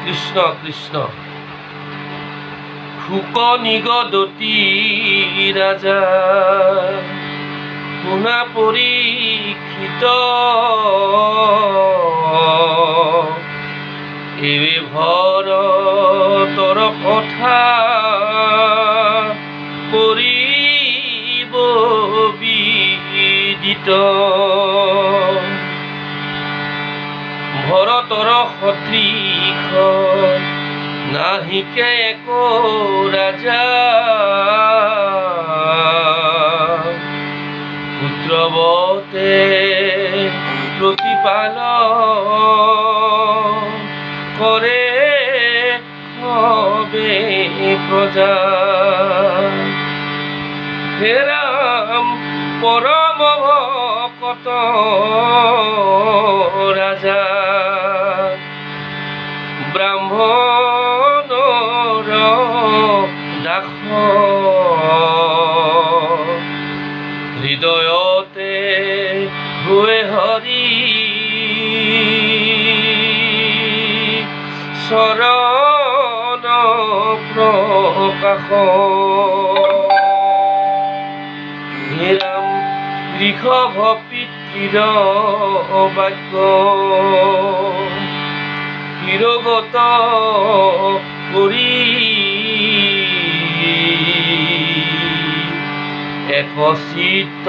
কৃষ্ণ কৃষ্ণ শুক নিগদতি ৰাজা শুনা পৰীক্ষিত এৱে ভৰতৰ কথা কৰিব বিদিত ভৰতৰ সদৃশ নাহিকে এক ৰাজা পুত্ৰৱতে প্ৰতিপালন কৰে সবে প্ৰজা হে ৰাম পৰম ভকত ৰাজা ব্ৰাহ্মণৰ দাস হৃদয়তে হৈ হৰি চৰণ প্ৰকাশ হে ৰাম ঋষভ পিতৃৰ বাক্য শিৰগত কৰি একচিত্ত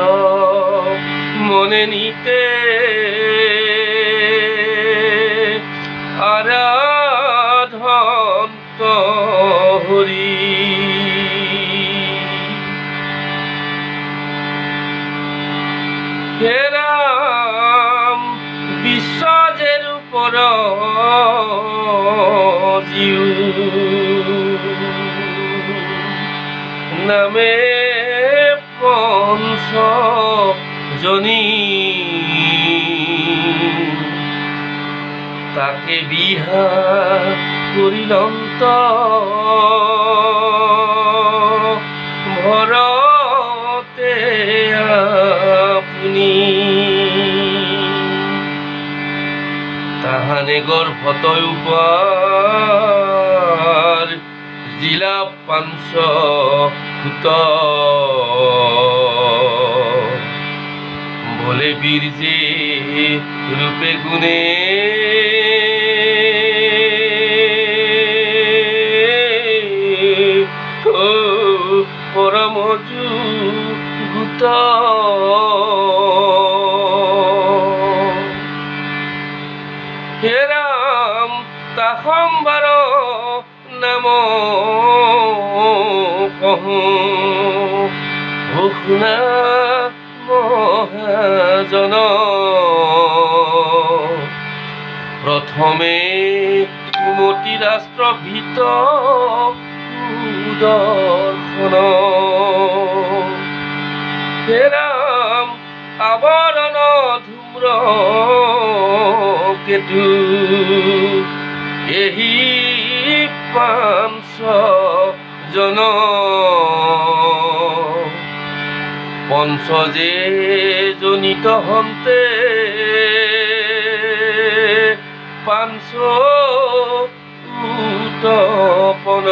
মনে নিতে আৰাধন্ত হৰি হে ৰাম বিশ্বজেৰ ওপৰ জীৱ নামে পঞ্চজনী তাকে বিহাৰ কৰিলন্ত ভৰতে আপুনি তাহানে গৰ্ভতই উপাৰ জিলা পাঞ্চ সুত বলে বীৰ্যে ৰূপে গুণে পৰমজু গুত হে ৰাম তাহম্বাৰ নাম কহু শুনা মহাজন প্ৰথমে কুমতি ৰাষ্ট্ৰ ভিত দৰ্শন হে ৰাম আৱৰণ ধূম্ৰ কেতু এহি পাঞ্চজন পঞ্চজে জনিত হন্তে পাঞ্চ উতপন